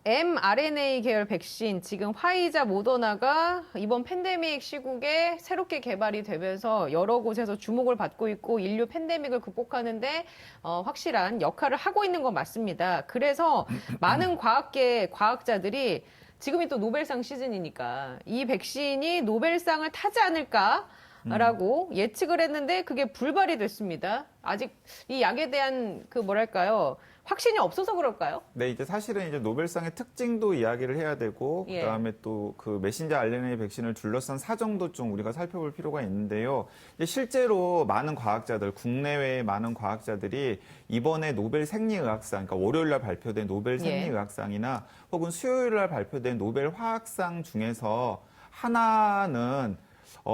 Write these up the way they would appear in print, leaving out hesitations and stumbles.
mRNA 계열 백신, 지금 화이자, 모더나가 이번 팬데믹 시국에 새롭게 개발이 되면서 여러 곳에서 주목을 받고 있고 인류 팬데믹을 극복하는데 확실한 역할을 하고 있는 건 맞습니다. 그래서 많은 과학자들이 지금이 또 노벨상 시즌이니까 이 백신이 노벨상을 타지 않을까라고 예측을 했는데 그게 불발이 됐습니다. 아직 이 약에 대한 확신이 없어서 그럴까요? 네, 이제 사실은 이제 노벨상의 특징도 이야기를 해야 되고, 예. 그다음에 또 그 메신저 RNA 백신을 둘러싼 사정도 좀 우리가 살펴볼 필요가 있는데요. 이제 실제로 많은 과학자들, 국내외의 많은 과학자들이 이번에 노벨 생리의학상, 그러니까 월요일 날 발표된 노벨 생리의학상이나 혹은 수요일 날 발표된 노벨 화학상 중에서 하나는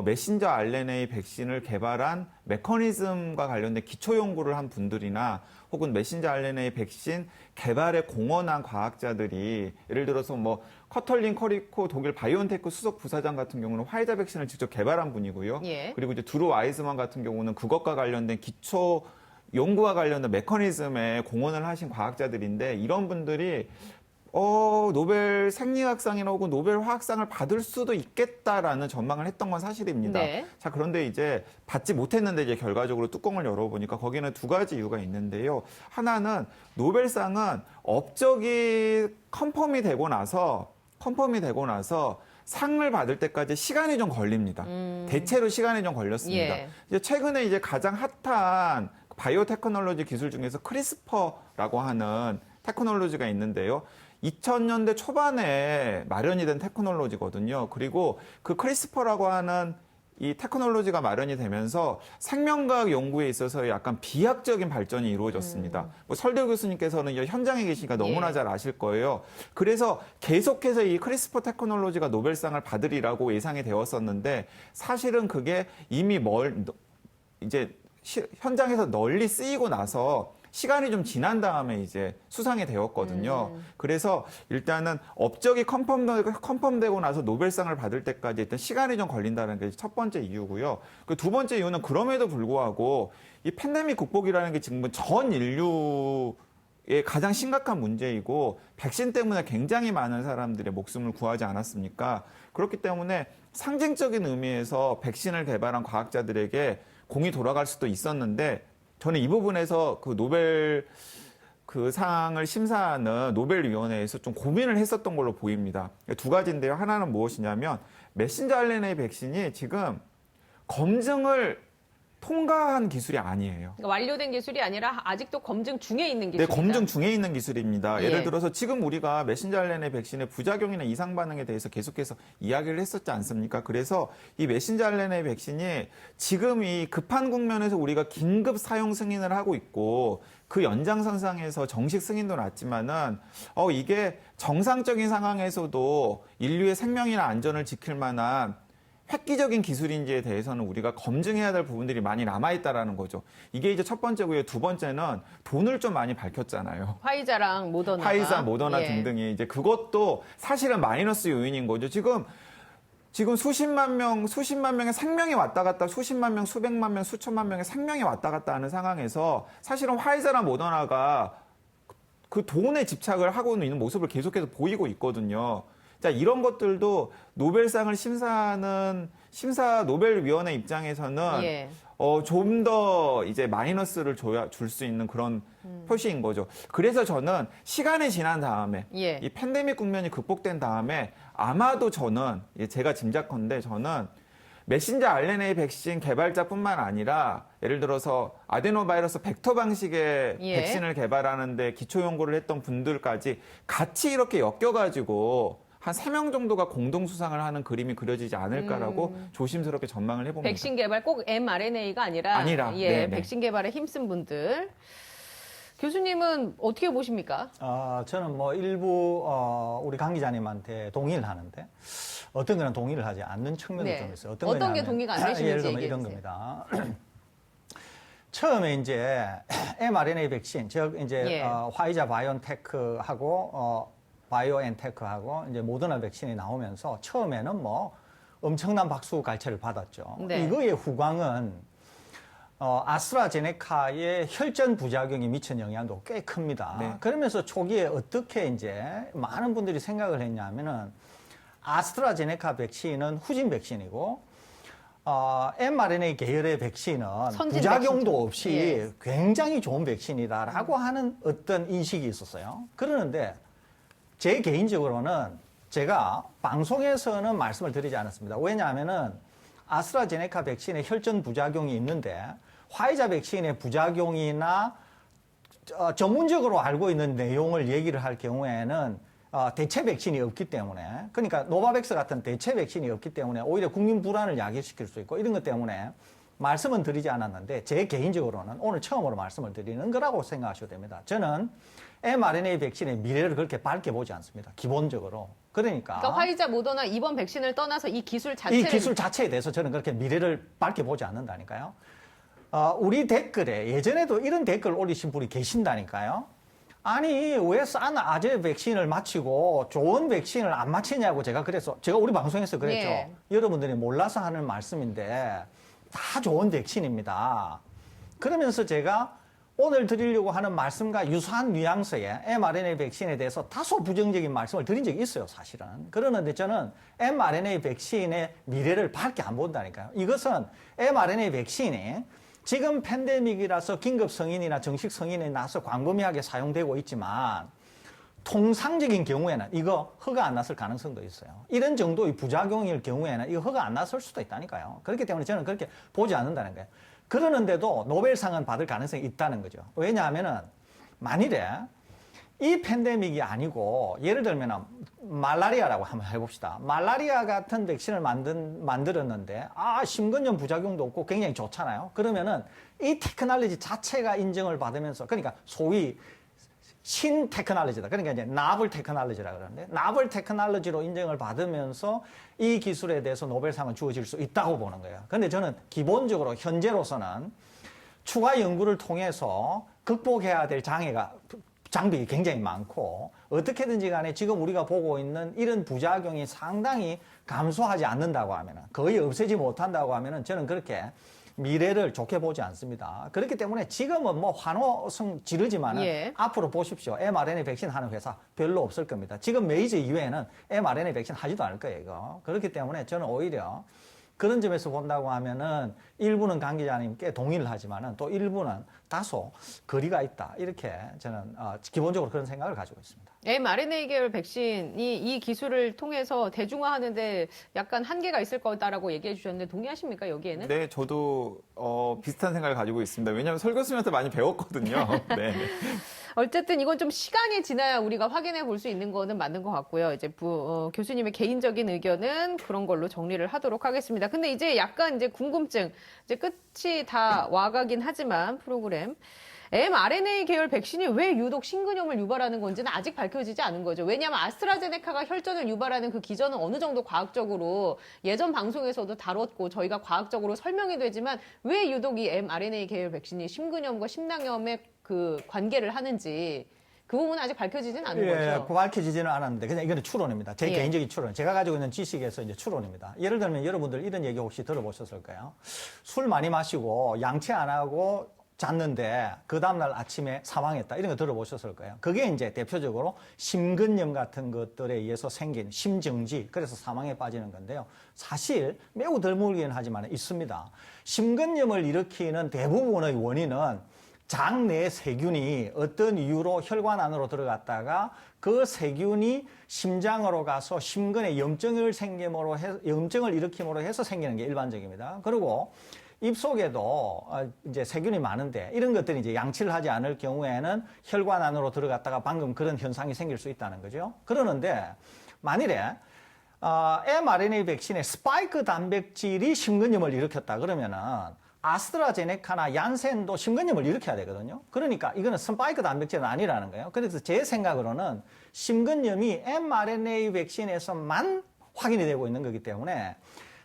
메신저 RNA 백신을 개발한 메커니즘과 관련된 기초 연구를 한 분들이나 혹은 메신저 RNA 백신 개발에 공헌한 과학자들이 예를 들어서 뭐 커털린 커리코 독일 바이온테크 수석 부사장 같은 경우는 화이자 백신을 직접 개발한 분이고요. 예. 그리고 이제 드루 와이즈만 같은 경우는 그것과 관련된 기초 연구와 관련된 메커니즘에 공헌을 하신 과학자들인데 이런 분들이 노벨 생리학상이나 혹은 노벨 화학상을 받을 수도 있겠다라는 전망을 했던 건 사실입니다. 네. 자, 그런데 이제 받지 못했는데 이제 결과적으로 뚜껑을 열어보니까 거기는 두 가지 이유가 있는데요. 하나는 노벨상은 업적이 컨펌이 되고 나서 상을 받을 때까지 시간이 좀 걸립니다. 대체로 시간이 좀 걸렸습니다. 예. 이제 최근에 이제 가장 핫한 바이오테크놀로지 기술 중에서 크리스퍼라고 하는 테크놀로지가 있는데요. 2000년대 초반에 마련이 된 테크놀로지거든요. 그리고 그 크리스퍼라고 하는 이 테크놀로지가 마련이 되면서 생명과학 연구에 있어서 약간 비약적인 발전이 이루어졌습니다. 뭐 설대 교수님께서는 현장에 계시니까 너무나 잘 아실 거예요. 그래서 계속해서 이 크리스퍼 테크놀로지가 노벨상을 받으리라고 예상이 되었었는데 사실은 그게 이미 이제 현장에서 널리 쓰이고 나서 시간이 좀 지난 다음에 이제 수상이 되었거든요. 그래서 일단은 업적이 컨펌되고 나서 노벨상을 받을 때까지 일단 시간이 좀 걸린다는 게 첫 번째 이유고요. 그 두 번째 이유는 그럼에도 불구하고 이 팬데믹 극복이라는 게 지금 전 인류의 가장 심각한 문제이고 백신 때문에 굉장히 많은 사람들의 목숨을 구하지 않았습니까? 그렇기 때문에 상징적인 의미에서 백신을 개발한 과학자들에게 공이 돌아갈 수도 있었는데 저는 이 부분에서 그 노벨 그 상을 심사하는 노벨위원회에서 좀 고민을 했었던 걸로 보입니다. 두 가지인데요. 하나는 무엇이냐면 메신저 RNA 백신이 지금 검증을 통과한 기술이 아니에요. 그러니까 완료된 기술이 아니라 아직도 검증 중에 있는 기술이다. 네, 검증 중에 있는 기술입니다. 예. 예를 들어서 지금 우리가 메신저 RNA 백신의 부작용이나 이상 반응에 대해서 계속해서 이야기를 했었지 않습니까? 그래서 이 메신저 RNA 백신이 지금 이 급한 국면에서 우리가 긴급 사용 승인을 하고 있고 그 연장선상에서 정식 승인도 났지만은 이게 정상적인 상황에서도 인류의 생명이나 안전을 지킬 만한 획기적인 기술인지에 대해서는 우리가 검증해야 될 부분들이 많이 남아있다라는 거죠. 이게 이제 첫 번째고요. 두 번째는 돈을 좀 많이 밝혔잖아요. 화이자랑 모더나. 화이자, 모더나 예. 등등이 이제 그것도 사실은 마이너스 요인인 거죠. 지금 수십만 명의 생명이 왔다 갔다, 수십만 명, 수백만 명, 수천만 명의 생명이 왔다 갔다 하는 상황에서 사실은 화이자랑 모더나가 그 돈에 집착을 하고 있는 모습을 계속해서 보이고 있거든요. 자, 이런 것들도 노벨상을 심사하는 노벨위원회 입장에서는 예. 좀 더 이제 마이너스를 줄 수 있는 그런 표시인 거죠. 그래서 저는 시간이 지난 다음에 예. 이 팬데믹 국면이 극복된 다음에 아마도 저는 제가 짐작컨대 저는 메신저 RNA 백신 개발자뿐만 아니라 예를 들어서 아데노바이러스 벡터 방식의 예. 백신을 개발하는데 기초 연구를 했던 분들까지 같이 이렇게 엮여가지고 한 3명 정도가 공동 수상을 하는 그림이 그려지지 않을까라고 조심스럽게 전망을 해봅니다. 백신 개발 꼭 mRNA가 아니라 예, 네네. 백신 개발에 힘쓴 분들. 교수님은 어떻게 보십니까? 저는 뭐 일부 우리 강 기자님한테 동의를 하는데 어떤 거는 동의를 하지 않는 측면도 네. 좀 있어요. 어떤 게 동의가 안 되시는지 예를 들면 얘기해 이런 주세요. 겁니다. 처음에 이제 mRNA 백신, 즉 이제 예. 화이자 바이온테크하고 바이오엔테크하고 이제 모더나 백신이 나오면서 처음에는 뭐 엄청난 박수 갈채를 받았죠. 네. 이거의 후광은 아스트라제네카의 혈전 부작용이 미친 영향도 꽤 큽니다. 네. 그러면서 초기에 어떻게 이제 많은 분들이 생각을 했냐면은 아스트라제네카 백신은 후진 백신이고 mRNA 계열의 백신은 선진 부작용도 백신이죠. 없이 예. 굉장히 좋은 백신이다라고 하는 어떤 인식이 있었어요. 그러는데 제 개인적으로는 제가 방송에서는 말씀을 드리지 않았습니다. 왜냐하면은 아스트라제네카 백신의 혈전 부작용이 있는데 화이자 백신의 부작용이나 전문적으로 알고 있는 내용을 얘기를 할 경우에는 대체 백신이 없기 때문에, 그러니까 노바백스 같은 대체 백신이 없기 때문에 오히려 국민 불안을 야기시킬 수 있고 이런 것 때문에 말씀은 드리지 않았는데 제 개인적으로는 오늘 처음으로 말씀을 드리는 거라고 생각하셔도 됩니다. 저는 mRNA 백신의 미래를 그렇게 밝게 보지 않습니다. 기본적으로. 그러니까 화이자, 모더나 이번 백신을 떠나서 이 기술 이 자체를 기술 자체에 대해서 저는 그렇게 미래를 밝게 보지 않는다니까요. 우리 댓글에 예전에도 이런 댓글 올리신 분이 계신다니까요. 아니 왜 싼 아재 백신을 맞히고 좋은 백신을 안 맞히냐고 제가 우리 방송에서 그랬죠. 예. 여러분들이 몰라서 하는 말씀인데 다 좋은 백신입니다. 그러면서 제가 오늘 드리려고 하는 말씀과 유사한 뉘앙스의 mRNA 백신에 대해서 다소 부정적인 말씀을 드린 적이 있어요, 사실은. 그러는데 저는 mRNA 백신의 미래를 밝게 안 본다니까요. 이것은 mRNA 백신이 지금 팬데믹이라서 긴급 승인이나 정식 승인이 나서 광범위하게 사용되고 있지만 통상적인 경우에는 이거 허가 안 났을 가능성도 있어요. 이런 정도의 부작용일 경우에는 이거 허가 안 났을 수도 있다니까요. 그렇기 때문에 저는 그렇게 보지 않는다는 거예요. 그러는데도 노벨상은 받을 가능성이 있다는 거죠. 왜냐하면은 만일에 이 팬데믹이 아니고 예를 들면 말라리아라고 한번 해봅시다. 말라리아 같은 백신을 만들었는데 심근염 부작용도 없고 굉장히 좋잖아요. 그러면은 이 테크놀로지 자체가 인정을 받으면서 그러니까 소위 신 테크놀로지다. 그러니까 이제 나블 테크놀로지라 그러는데 나블 테크놀로지로 인정을 받으면서 이 기술에 대해서 노벨상은 주어질 수 있다고 보는 거예요. 근데 저는 기본적으로 현재로서는 추가 연구를 통해서 극복해야 될 장벽이 굉장히 많고 어떻게든지 간에 지금 우리가 보고 있는 이런 부작용이 상당히 감소하지 않는다고 하면은 거의 없애지 못한다고 하면은 저는 그렇게 미래를 좋게 보지 않습니다. 그렇기 때문에 지금은 뭐 환호성 지르지만은 예. 앞으로 보십시오. mRNA 백신 하는 회사 별로 없을 겁니다. 지금 메이저 이외에는 mRNA 백신 하지도 않을 거예요, 이거. 그렇기 때문에 저는 오히려 그런 점에서 본다고 하면은 일부는 강 기자님께 동의를 하지만은 또 일부는 다소 거리가 있다. 이렇게 저는 기본적으로 그런 생각을 가지고 있습니다. mRNA 계열 백신이 이 기술을 통해서 대중화하는데 약간 한계가 있을 거다라고 얘기해 주셨는데 동의하십니까, 여기에는? 네, 저도 비슷한 생각을 가지고 있습니다. 왜냐하면 설 교수님한테 많이 배웠거든요. 네. 어쨌든 이건 좀 시간이 지나야 우리가 확인해 볼 수 있는 거는 맞는 것 같고요. 이제 교수님의 개인적인 의견은 그런 걸로 정리를 하도록 하겠습니다. 근데 이제 약간 이제 궁금증, 이제 끝이 다 와가긴 하지만 프로그램. mRNA 계열 백신이 왜 유독 심근염을 유발하는 건지는 아직 밝혀지지 않은 거죠. 왜냐하면 아스트라제네카가 혈전을 유발하는 그 기전은 어느 정도 과학적으로 예전 방송에서도 다뤘고 저희가 과학적으로 설명이 되지만 왜 유독 이 mRNA 계열 백신이 심근염과 심낭염의 그 관계를 하는지 그 부분은 아직 밝혀지진 않은 거죠. 밝혀지지는 않았는데 그냥 이거는 추론입니다. 제 예. 개인적인 추론. 제가 가지고 있는 지식에서 이제 추론입니다. 예를 들면 여러분들 이런 얘기 혹시 들어보셨을까요? 술 많이 마시고 양치 안 하고 잤는데 그 다음날 아침에 사망했다. 이런 거 들어보셨을 거예요. 그게 이제 대표적으로 심근염 같은 것들에 의해서 생긴 심정지, 그래서 사망에 빠지는 건데요. 사실 매우 드물긴 하지만 있습니다. 심근염을 일으키는 대부분의 원인은 장 내 세균이 어떤 이유로 혈관 안으로 들어갔다가 그 세균이 심장으로 가서 심근에 염증을 일으킴으로 해서 생기는 게 일반적입니다. 그리고 입속에도 이제 세균이 많은데 이런 것들이 이제 양치를 하지 않을 경우에는 혈관 안으로 들어갔다가 방금 그런 현상이 생길 수 있다는 거죠. 그러는데 만일에 mRNA 백신의 스파이크 단백질이 심근염을 일으켰다 그러면은 아스트라제네카나 얀센도 심근염을 일으켜야 되거든요. 그러니까 이거는 스파이크 단백질은 아니라는 거예요. 그래서 제 생각으로는 심근염이 mRNA 백신에서만 확인이 되고 있는 거기 때문에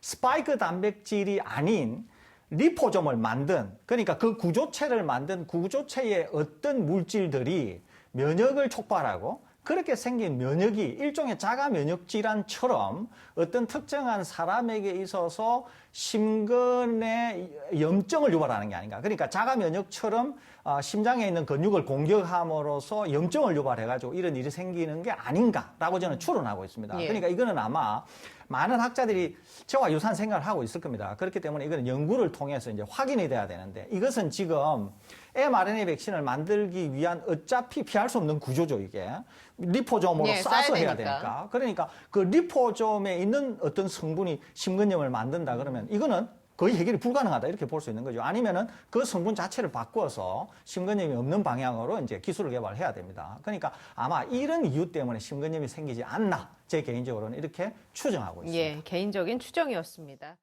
스파이크 단백질이 아닌 리포점을 만든, 그러니까 그 구조체를 만든 구조체의 어떤 물질들이 면역을 촉발하고 그렇게 생긴 면역이 일종의 자가 면역 질환처럼 어떤 특정한 사람에게 있어서 심근의 염증을 유발하는 게 아닌가. 그러니까 자가 면역처럼 심장에 있는 근육을 공격함으로써 염증을 유발해가지고 이런 일이 생기는 게 아닌가라고 저는 추론하고 있습니다. 예. 그러니까 이거는 아마 많은 학자들이 저와 유사한 생각을 하고 있을 겁니다. 그렇기 때문에 이거는 연구를 통해서 이제 확인이 돼야 되는데 이것은 지금 mRNA 백신을 만들기 위한 어차피 피할 수 없는 구조죠, 이게. 리포솜으로 예, 싸서 싸야 해야 되니까. 되니까. 그러니까 그 리포솜에 있는 어떤 성분이 심근염을 만든다 그러면 이거는 거의 해결이 불가능하다 이렇게 볼 수 있는 거죠. 아니면은 그 성분 자체를 바꿔서 심근염이 없는 방향으로 이제 기술을 개발해야 됩니다. 그러니까 아마 이런 이유 때문에 심근염이 생기지 않나 제 개인적으로는 이렇게 추정하고 있습니다. 예, 개인적인 추정이었습니다.